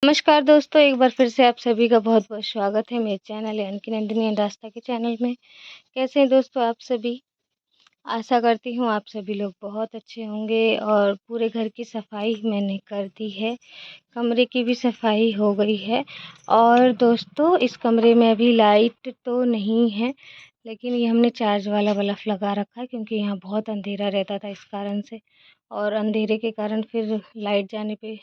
नमस्कार दोस्तों, एक बार फिर से आप सभी का बहुत-बहुत स्वागत है मेरे चैनल यानी कि नंदिनी एंड आस्था के चैनल में। कैसे हैं दोस्तों आप सभी? आशा करती हूँ आप सभी लोग बहुत अच्छे होंगे और पूरे घर की सफाई मैंने कर दी है, कमरे की भी सफाई हो गई है। और दोस्तों इस कमरे में अभी लाइट तो नहीं है, लेकिन ये हमने चार्ज वाला बल्ब लगा रखा है क्योंकि यहाँ बहुत अंधेरा रहता था इस कारण से। और अंधेरे के कारण फिर लाइट जाने पे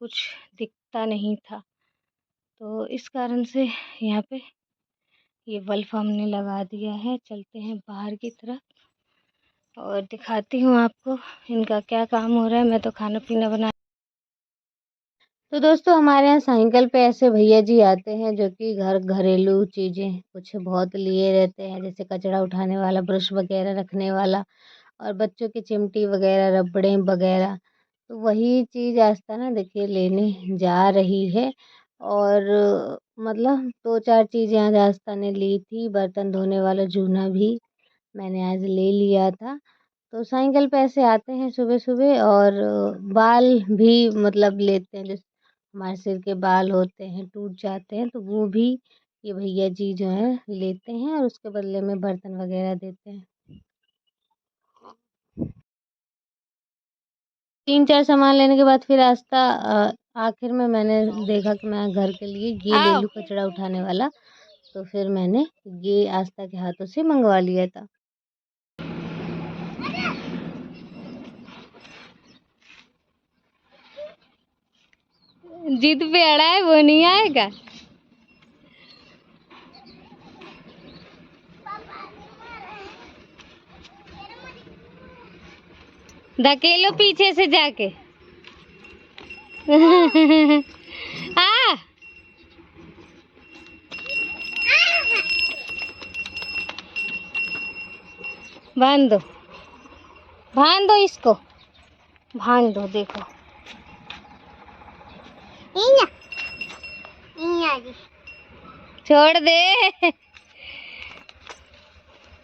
कुछ दिखता नहीं था। तो इस कारण से यहाँ पे ये बल्ब हमने लगा दिया है। चलते हैं बाहर की तरफ और दिखाती हूँ आपको इनका क्या काम हो रहा है। मैं तो खाना पीना बना। तो दोस्तों हमारे यहाँ साइकिल पे ऐसे भैया जी आते हैं जो कि घरेलू चीज़ें कुछ बहुत लिए रहते हैं, जैसे कचरा उठाने वाला, ब्रश वगैरह रखने वाला और बच्चों की चिमटी वगैरह, रबड़े वगैरह। तो वही चीज़ आस्था ना देखिए लेने जा रही है। और मतलब 2-4 चीज़ें आज आस्था ने ली थी, बर्तन धोने वाला जूना भी मैंने आज ले लिया था। तो साइकिल पे ऐसे आते हैं सुबह-सुबह और बाल भी मतलब लेते हैं, जैसे हमारे सिर के बाल होते हैं, टूट जाते हैं, तो वो भी ये भैया जी जो हैं लेते हैं और उसके बदले में बर्तन वगैरह देते हैं। 3-4 सामान लेने के बाद फिर आस्था आखिर में मैंने देखा कि मैं घर के लिए ये ले आओ लूँ कचरा उठाने वाला, तो फिर मैंने ये आस्था के हाथों से मंगवा लिया था। जिद पे अड़ा है वो नहीं आएगा। धकेलो पीछे से जाके। आ बांध दो, बांध दो इसको, बांध दो। देखो छोड़ दे।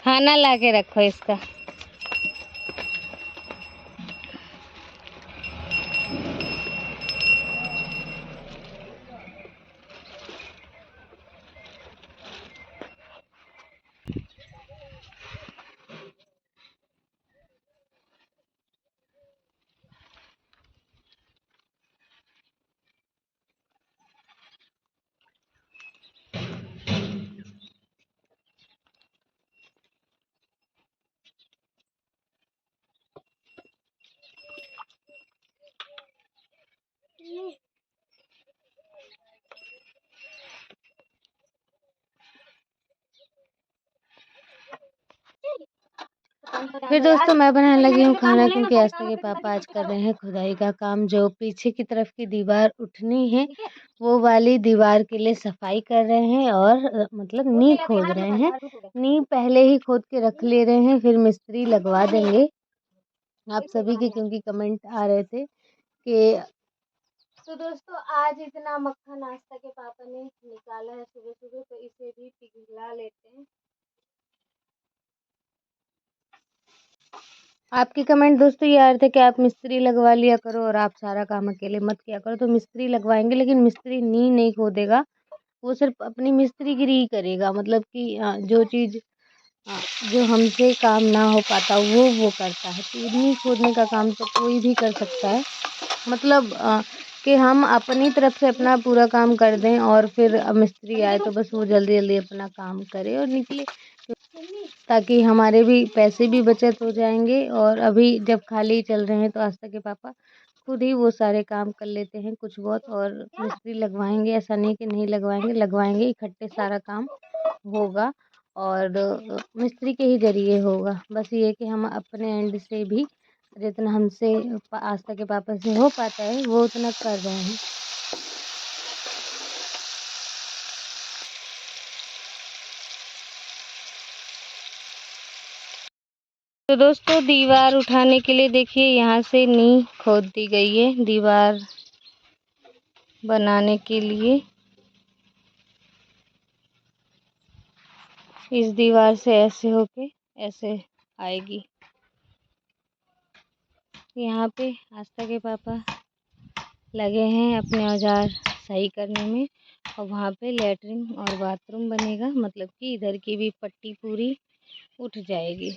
खाना ला के रखो इसका। फिर दोस्तों मैं बनाने लगी हूँ खाना क्योंकि आस्था के पापा आज कर रहे हैं खुदाई का काम। जो पीछे की तरफ की दीवार उठनी है वो वाली दीवार के लिए सफाई कर रहे हैं और मतलब नींव खोद रहे हैं। नींव पहले ही खोद के रख ले रहे हैं, फिर मिस्त्री लगवा देंगे आप सभी के, क्योंकि कमेंट आ रहे थे कि। तो दोस्तों आज इतना मक्खन आस्था के पापा ने निकाला है सुबह सुबह, तो इसे भी पिघला लेते हैं। आपके कमेंट दोस्तों ये आ रहे थे कि आप मिस्त्री लगवा लिया करो और आप सारा काम अकेले मत किया करो। तो मिस्त्री लगवाएंगे, लेकिन मिस्त्री नींव नहीं खोदेगा, वो सिर्फ अपनी मिस्त्रीगिरी ही करेगा। मतलब कि जो चीज़ जो हमसे काम ना हो पाता वो करता है। तो नींव खोदने का काम तो कोई भी कर सकता है। मतलब कि हम अपनी तरफ से अपना पूरा काम कर दें और फिर मिस्त्री आए तो बस वो जल्दी जल्दी अपना काम करे और निकले, ताकि हमारे भी पैसे भी बचत हो जाएंगे। और अभी जब खाली चल रहे हैं तो आस्था के पापा खुद ही वो सारे काम कर लेते हैं कुछ बहुत। और मिस्त्री लगवाएंगे, ऐसा नहीं कि नहीं लगवाएंगे, लगवाएंगे, इकट्ठे सारा काम होगा और मिस्त्री के ही ज़रिए होगा। बस ये कि हम अपने एंड से भी जितना हमसे आस्था के पापा से हो पाता है वो उतना कर रहे हैं। तो दोस्तों दीवार उठाने के लिए देखिए यहाँ से नींव खोद दी गई है दीवार बनाने के लिए। इस दीवार से ऐसे होके ऐसे आएगी। यहाँ पे आस्था के पापा लगे हैं अपने औजार सही करने में। और वहाँ पे लेटरिन और बाथरूम बनेगा, मतलब कि इधर की भी पट्टी पूरी उठ जाएगी।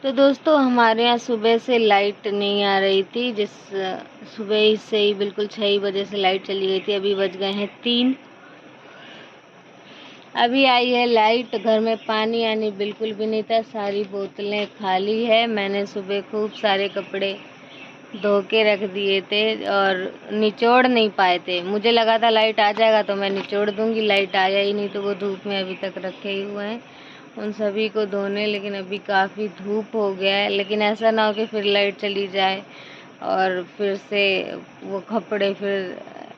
तो दोस्तों हमारे यहाँ सुबह से लाइट नहीं आ रही थी, सुबह से ही बिल्कुल 6 बजे से लाइट चली गई थी। अभी बज गए हैं 3, अभी आई है लाइट। घर में पानी आनी बिल्कुल भी नहीं था, सारी बोतलें खाली है। मैंने सुबह खूब सारे कपड़े धो के रख दिए थे और निचोड़ नहीं पाए थे। मुझे लगा था लाइट आ जाएगा तो मैं निचोड़ दूंगी, लाइट आया ही नहीं तो वो धूप में अभी तक रखे ही हुए हैं उन सभी को धोने। लेकिन अभी काफ़ी धूप हो गया है, लेकिन ऐसा ना हो कि फिर लाइट चली जाए और फिर से वो कपड़े फिर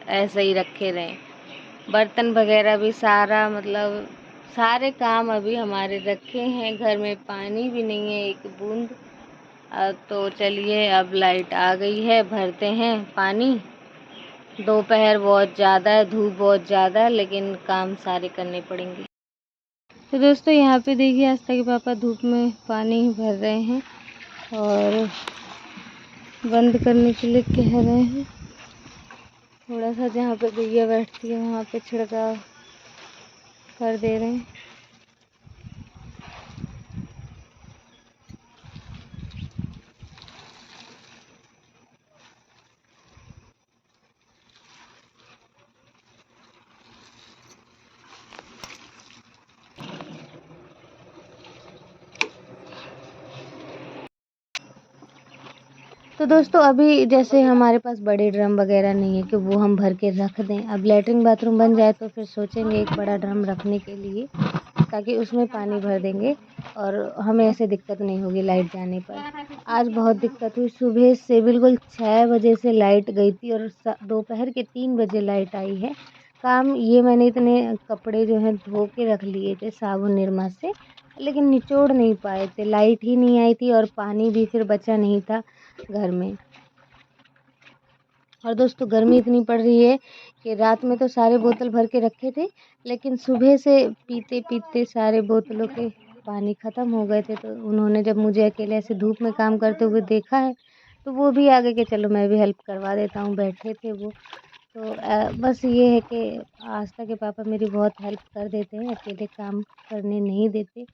ऐसे ही रखे रहें। बर्तन वगैरह भी सारा, मतलब सारे काम अभी हमारे रखे हैं। घर में पानी भी नहीं है एक बूंद। तो चलिए अब लाइट आ गई है, भरते हैं पानी। दोपहर बहुत ज़्यादा है, धूप बहुत ज़्यादा है, लेकिन काम सारे करने पड़ेंगे। तो दोस्तों यहाँ पे देखिए आस्था के पापा धूप में पानी भर रहे हैं और बंद करने के लिए कह रहे हैं। थोड़ा सा जहाँ पे गैया बैठती है वहाँ पे छिड़काव कर दे रहे हैं। तो दोस्तों अभी जैसे हमारे पास बड़े ड्रम वगैरह नहीं है कि वो हम भर के रख दें। अब लेटरिन बाथरूम बन जाए तो फिर सोचेंगे एक बड़ा ड्रम रखने के लिए, ताकि उसमें पानी भर देंगे और हमें ऐसे दिक्कत नहीं होगी लाइट जाने पर। आज बहुत दिक्कत हुई, सुबह से बिल्कुल 6 बजे से लाइट गई थी और दोपहर के 3 बजे लाइट आई है। काम ये मैंने इतने कपड़े जो हैं धो के रख लिए थे साबुन निरमा से, लेकिन निचोड़ नहीं पाए थे, लाइट ही नहीं आई थी और पानी भी फिर बचा नहीं था घर में। और दोस्तों गर्मी इतनी पड़ रही है कि रात में तो सारे बोतल भर के रखे थे, लेकिन सुबह से पीते पीते सारे बोतलों के पानी ख़त्म हो गए थे। तो उन्होंने जब मुझे अकेले ऐसे धूप में काम करते हुए देखा है तो वो भी आ गए कि चलो मैं भी हेल्प करवा देता हूँ, बैठे थे वो। तो बस ये है कि आस्था के पापा मेरी बहुत हेल्प कर देते हैं, अकेले काम करने नहीं देते।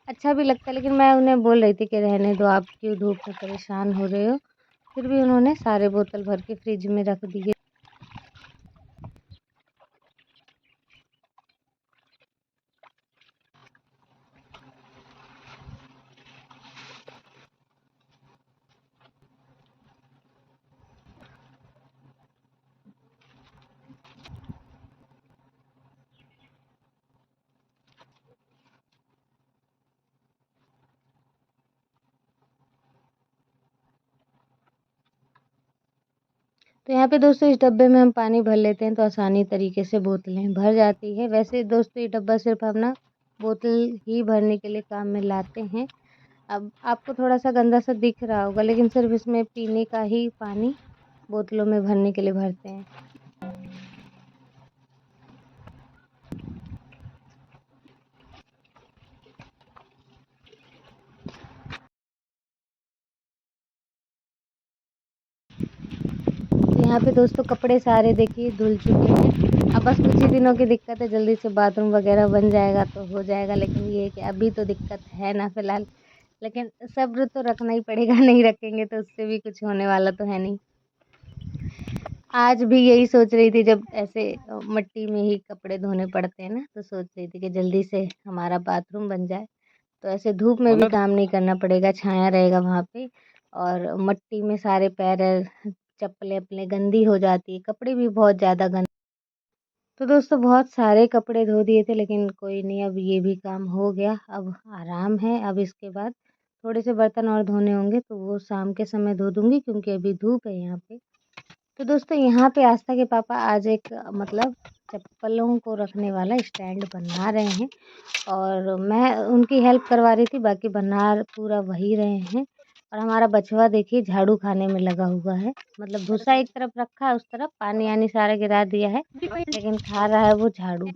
अच्छा भी लगता है, लेकिन मैं उन्हें बोल रही थी कि रहने दो, आप क्यों धूप में परेशान हो रहे हो। फिर भी उन्होंने सारे बोतल भर के फ्रिज में रख दिए। तो यहाँ पे दोस्तों इस डब्बे में हम पानी भर लेते हैं तो आसानी तरीके से बोतलें भर जाती है। वैसे दोस्तों ये डब्बा सिर्फ अपना बोतल ही भरने के लिए काम में लाते हैं। अब आपको थोड़ा सा गंदा सा दिख रहा होगा, लेकिन सिर्फ इसमें पीने का ही पानी बोतलों में भरने के लिए भरते हैं। तो यहाँ पे दोस्तों कपड़े सारे देखिए धुल चुके हैं। अब बस कुछ ही दिनों की दिक्कत है, जल्दी से बाथरूम वगैरह बन जाएगा तो हो जाएगा। लेकिन ये है कि अभी तो दिक्कत है ना फिलहाल, लेकिन सब्र तो रखना ही पड़ेगा। नहीं रखेंगे तो उससे भी कुछ होने वाला तो है नहीं। आज भी यही सोच रही थी, जब ऐसे मिट्टी में ही कपड़े धोने पड़ते हैं ना, तो सोच रही थी कि जल्दी से हमारा बाथरूम बन जाए तो ऐसे धूप में भी काम नहीं करना पड़ेगा, छाया रहेगा वहाँ पे। और मिट्टी में सारे पैर चप्पलें अपने गंदी हो जाती है, कपड़े भी बहुत ज़्यादा गंदे। तो दोस्तों बहुत सारे कपड़े धो दिए थे, लेकिन कोई नहीं, अब ये भी काम हो गया। अब आराम है। अब इसके बाद थोड़े से बर्तन और धोने होंगे तो वो शाम के समय धो दूंगी, क्योंकि अभी धूप है यहाँ पे। तो दोस्तों यहाँ पे आस्था के पापा आज एक मतलब चप्पलों को रखने वाला स्टैंड बना रहे हैं और मैं उनकी हेल्प करवा रही थी, बाकी बना पूरा वही रहे हैं। और हमारा बछवा देखिए झाड़ू खाने में लगा हुआ है, मतलब भूसा एक तरफ रखा है, उस तरफ पानी आनी सारा गिरा दिया है, लेकिन खा रहा है वो झाड़ू।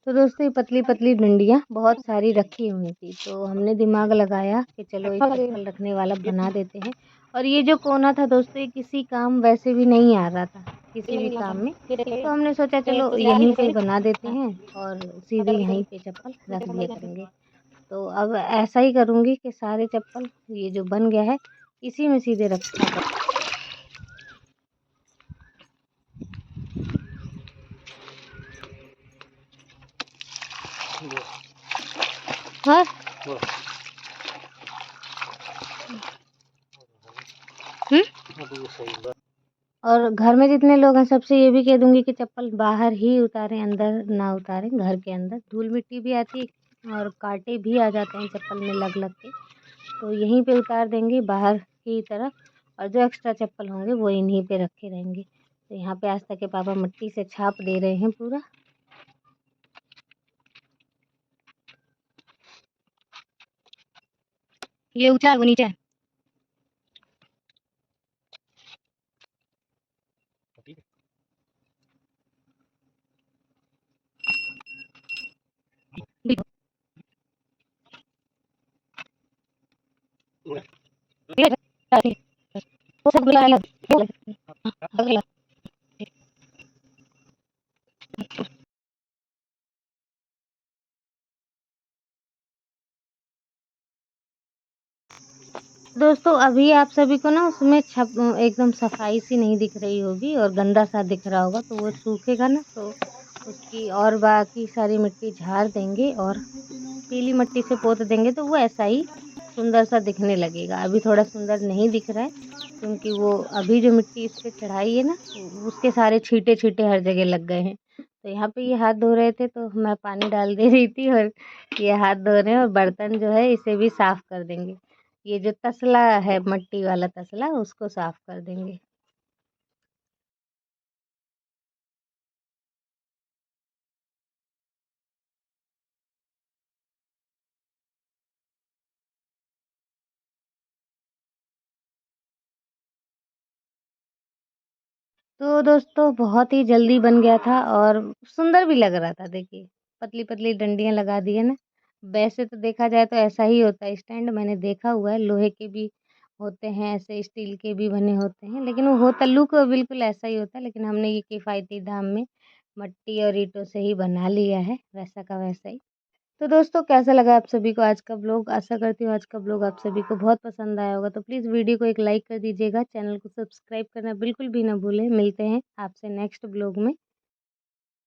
तो दोस्तों ये पतली पतली डंडियाँ बहुत सारी रखी हुई थी, तो हमने दिमाग लगाया कि चलो एक चप्पल रखने वाला बना देते हैं। और ये जो कोना था दोस्तों, ये किसी काम वैसे भी नहीं आ रहा था, किसी भी काम में। तो हमने सोचा चलो यहीं पे बना देते हैं और सीधे यहीं पे चप्पल रख दिया करेंगे। तो अब ऐसा ही करूँगी कि सारे चप्पल ये जो बन गया है इसी में सीधे रखा कर। हाँ और घर में जितने लोग हैं सबसे ये भी कह दूँगी कि चप्पल बाहर ही उतारें, अंदर ना उतारें। घर के अंदर धूल मिट्टी भी आती है और काँटे भी आ जाते हैं चप्पल में लग के। तो यहीं पे उतार देंगे बाहर की तरफ, और जो एक्स्ट्रा चप्पल होंगे वो इन्हीं पे रखे रहेंगे। तो यहाँ पे आस्था के पापा मिट्टी से छाप दे रहे हैं पूरा। ये ऊँचा है वो नीचे है। दोस्तों अभी आप सभी को ना उसमें एकदम सफाई सी नहीं दिख रही होगी और गंदा सा दिख रहा होगा, तो वो सूखेगा ना तो उसकी और बाकी सारी मिट्टी झाड़ देंगे और पीली मिट्टी से पोत देंगे, तो वो ऐसा ही सुंदर सा दिखने लगेगा। अभी थोड़ा सुंदर नहीं दिख रहा है क्योंकि वो अभी जो मिट्टी इस पे चढ़ाई है ना, उसके सारे छींटे छींटे हर जगह लग गए हैं। तो यहाँ पे ये हाथ धो रहे थे तो मैं पानी डाल दे रही थी और ये हाथ धो रहे हैं और बर्तन जो है इसे भी साफ कर देंगे। ये जो तसला है मट्टी वाला तसला उसको साफ कर देंगे। तो दोस्तों बहुत ही जल्दी बन गया था और सुंदर भी लग रहा था। देखिए पतली पतली डंडियां लगा दी है ना। वैसे तो देखा जाए तो ऐसा ही होता है स्टैंड, मैंने देखा हुआ है, लोहे के भी होते हैं ऐसे, स्टील के भी बने होते हैं, लेकिन वो होता लुक बिल्कुल ऐसा ही होता है। लेकिन हमने ये किफ़ायती दाम में मट्टी और ईंटों से ही बना लिया है, वैसा का वैसा ही। तो दोस्तों कैसा लगा आप सभी को आज का ब्लॉग? आशा करती हूँ आज का ब्लॉग आप सभी को बहुत पसंद आया होगा। तो प्लीज़ वीडियो को एक लाइक कर दीजिएगा, चैनल को सब्सक्राइब करना बिल्कुल भी ना भूलें। मिलते हैं आपसे नेक्स्ट ब्लॉग में।